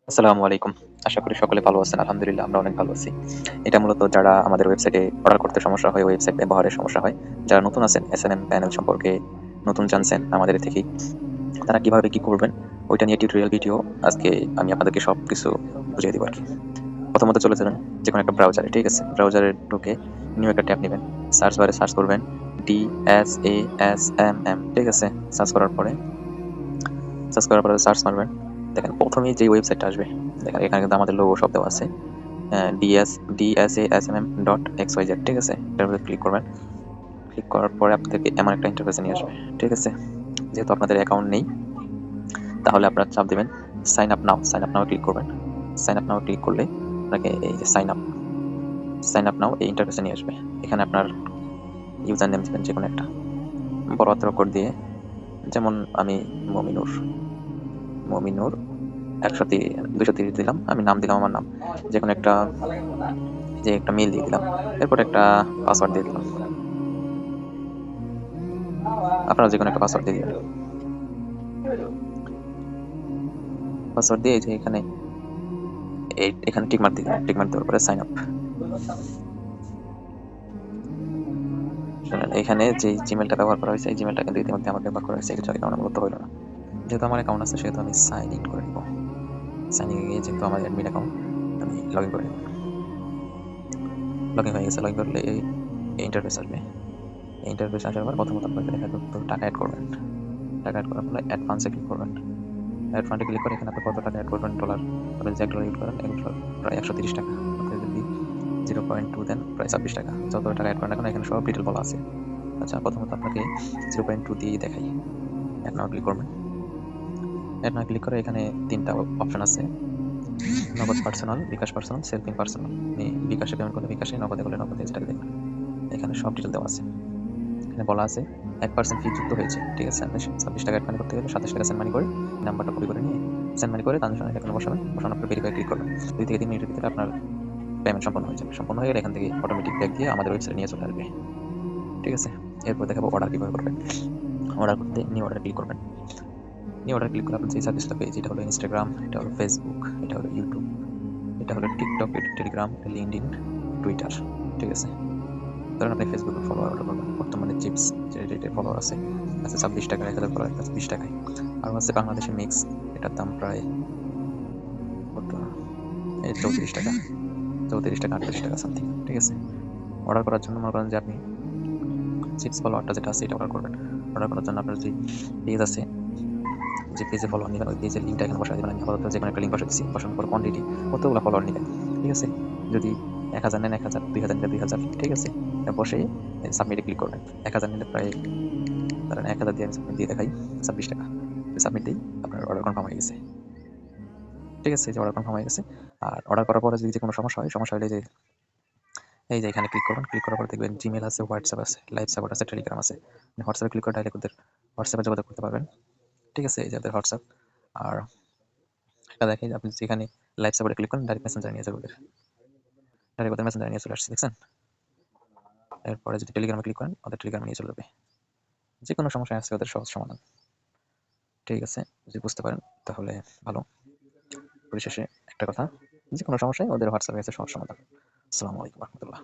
আসসালামু আলাইকুম। আশা করি সকলে ভালো আছেন। আলহামদুলিল্লাহ আমরা অনেক ভালো আছি। এটা মূলত যারা আমাদের ওয়েবসাইটে অর্ডার করতে সমস্যা হয়, ওয়েবসাইট ব্যবহারে সমস্যা হয়, যারা নতুন আছেন এসএনএম প্যানেল সম্পর্কে নতুন জানছেন আমাদের থেকেই, তারা কিভাবে কি করবেন ওইটা নিয়ে টিউটোরিয়াল ভিডিও আজকে আমি আপনাদেরকে সবকিছু বুঝিয়ে দিব আরকি। প্রথমত চলে যাবেন যেকোনো একটা ব্রাউজারে, ঠিক আছে? ব্রাউজারে ঢুকে নিউ একটা ট্যাব নিবেন। সার্চ বারে সার্চ করবেন DSASMM, ঠিক আছে? সার্চ করার পরে সার্চ মারবেন। দেখেন প্রথমেই যে ওয়েবসাইটটা আসবে, দেখেন এখানে কিন্তু আমাদের লোগো সব দেওয়া আছে। DSASMM.xyz, ঠিক আছে? এটার উপরে ক্লিক করবেন। ক্লিক করার পরে আপনাদেরকে এমন একটা ইন্টারফেসে নিয়ে আসবে, ঠিক আছে? যেহেতু আপনাদের অ্যাকাউন্ট নেই, তাহলে আপনারা চাপ দিবেন sign up now. Sign up now click করবেন। সাইন আপ নাও ক্লিক করলে আপনাকে এই যে সাইন আপ নাও এই ইন্টারফেসে নিয়ে আসবে। এখানে আপনার ইউজার নেম দিবেন যেকোনো একটা, বড় হাতের অক্ষর দিয়ে, যেমন আমি মমিনুর মমিনুর 230 দিলাম। আমি নাম দিলাম আমার নাম, যেকোনো একটা, যে একটা মেইল দিয়ে দিলাম। এরপর একটা পাসওয়ার্ড দিয়ে দিলাম। আপনারা যেকোনো একটা পাসওয়ার্ড দিয়ে দিবেন। পাসওয়ার্ড দিয়ে এই যে এখানে টিক মার্ক দিবেন। টিক মার্ক দেওয়ার পরে সাইন আপ। শুনেন, এখানে যে জিমেলটা ব্যবহার করা হয়েছে, এই জিমেলটা কিন্তু ইতিমধ্যে আমার ব্যবহার করা হয়েছে, কিছু কারণে মূলত হইল না। যেহেতু আমার অ্যাকাউন্ট আছে সেহেতু আমি সাইন ইন করে নিব। সাইন ইন গিয়ে যেহেতু আমার অ্যাডমিন অ্যাকাউন্ট, আমি লগ ইন করে নিব। লগ ইন হয়ে গেছে। লগ ইন করলে এই ইন্টারফেস আসবে। এই ইন্টারফেস আসার পর প্রথমত আপনাকে দেখা যাবে টাকা অ্যাড করবেন। টাকা অ্যাড করার পরে অ্যাড ফান্ডসে ক্লিক করবেন। অ্যাড ফান্ডে ক্লিক করে এখানে আপনি কত টাকা অ্যাড করবেন, ডলার। আপনি যে $1 ইউজ করেন, $1 প্রায় 130 টাকা। আপনি যদি 0.2 দেন প্রায় 26 টাকা। যত টাকা অ্যাড করেন এখন এখানে সব ডিটেল বলা আছে। আচ্ছা, প্রথমত আপনাকে 0.2 দিয়েই দেখাই। অ্যাড নাও ক্লিক করবেন। অ্যাড নাও ক্লিক করে এখানে 3টা অপশন আছে। Nagad personal, bKash personal, self in personal. আপনি বিকাশে পেমেন্ট করলে বিকাশে, নগদে করলে নগদে, যেটা দেখবেন। এখানে সব ডিটেল দেওয়া আছে। এখানে বলা আছে 1% ফি যুক্ত হয়েছে, ঠিক আছে? আপনি 26 টাকা অ্যাড মানি করতে গেলে 27 টাকা সেন্ড মানি করে নাম্বারটা কপি করে নিয়ে সেন্ড মানি করে ট্রানজাকশন এখানে বসাবেন। বসানোর পর ভেরিফাই ক্লিক করবেন। 2 থেকে 3 মিনিটের ভিতরে আপনার পেমেন্ট সম্পন্ন হয়ে যাবে। সম্পন্ন হয়ে গেলে এখান থেকে অটোমেটিক ব্যাক দিয়ে আমাদের ওয়েবসাইটে নিয়ে চলে আসবে, ঠিক আছে? এরপর দেখাবো অর্ডার কিভাবে করবেন। অর্ডার করতে নিউ অর্ডার ক্লিক করবেন। নিউ অর্ডার ক্লিক করে আপনার যে সার্ভিসটা পেয়েছি, এটা হলো ইনস্টাগ্রাম, এটা হলো ফেসবুক, এটা হলো ইউটিউব, এটা হলো টিকটক, এটা টেলিগ্রাম, এটা লিঙ্কডইন, টুইটার, ঠিক আছে? ধরেন আপনি ফেসবুকে ফলোয়ার অর্ডার করবেন। বর্তমানে চিপস যে রেটে ফলোয়ার আছে 26 টাকা, 1000 ফলোয়ার আছে 20 টাকায়। আর আছে বাংলাদেশে মিক্স, এটার দাম প্রায় কত, এই 34 টাকা, 34 টাকা 38 টাকা সামথিং, ঠিক আছে? অর্ডার করার জন্য মনে করেন যে আপনি চিপস ফলোয়ারটা যেটা আছে এটা অর্ডার করবেন। অর্ডার করার জন্য আপনার যে পেজ আছে, যে পেজে ফলোয়ার নেবেন ওই পেজের লিঙ্কটা এখানে বসাই দেবেন। আমি আপাতত যে কোনো একটা লিঙ্ক বসাই দিচ্ছি। বসানোর পর কোয়ান্টিটি কতগুলো ফলোয়ার নেবেন, ঠিক আছে? যদি 1000 নেন 1000, 2000 নিলে 2000, ঠিক আছে? বসে সাবমিটে ক্লিক করবেন। 1000 নিলে প্রায়, ধরেন 1000 দিয়ে আমি সাবমিট দিয়ে দেখাই, 26 টাকা। সাবমিট দিই, আপনার অর্ডার কনফার্ম হয়ে গেছে, ঠিক আছে? এই যে অর্ডার কনফার্ম হয়ে গেছে। আর অর্ডার করার পরে যদি কোনো সমস্যা হয়, সমস্যা হলে এই যে এখানে ক্লিক করবেন। ক্লিক করার পর দেখবেন জিমেল আছে, হোয়াটসঅ্যাপ আছে, লাইভ সাপোর্ট আছে, টেলিগ্রাম আছে। আপনি হোয়াটসঅ্যাপে ক্লিক করে ডাইরেক্ট ওদের হোয়াটসঅ্যাপে যোগাযোগ করতে পারবেন, ঠিক আছে? এই যে ওদের হোয়াটসঅ্যাপ। আর এটা দেখেন আপনি যেখানে লাইভ সাপোর্টে ক্লিক করেন ডাইরেক্ট মেসেঞ্জারে নিয়ে যাবে ওদের, ডাইরেক্ট ওদের মেসেঞ্জারে নিয়ে চলে আসছে, দেখছেন? এরপরে যদি টেলিগ্রামে ক্লিক করেন ওদের টেলিগ্রামে নিয়ে চলে যাবে। যে কোনো সমস্যা আছে ওদের সহজ সমাধান, ঠিক আছে? যদি বুঝতে পারেন তাহলে ভালো। পরিশেষে একটা কথা, যে কোনো সমস্যায় ওদের হোয়াটসঅ্যাপে আছে সহজ সমাধান। আসসালামু আলাইকুম রহমতুল্লাহ।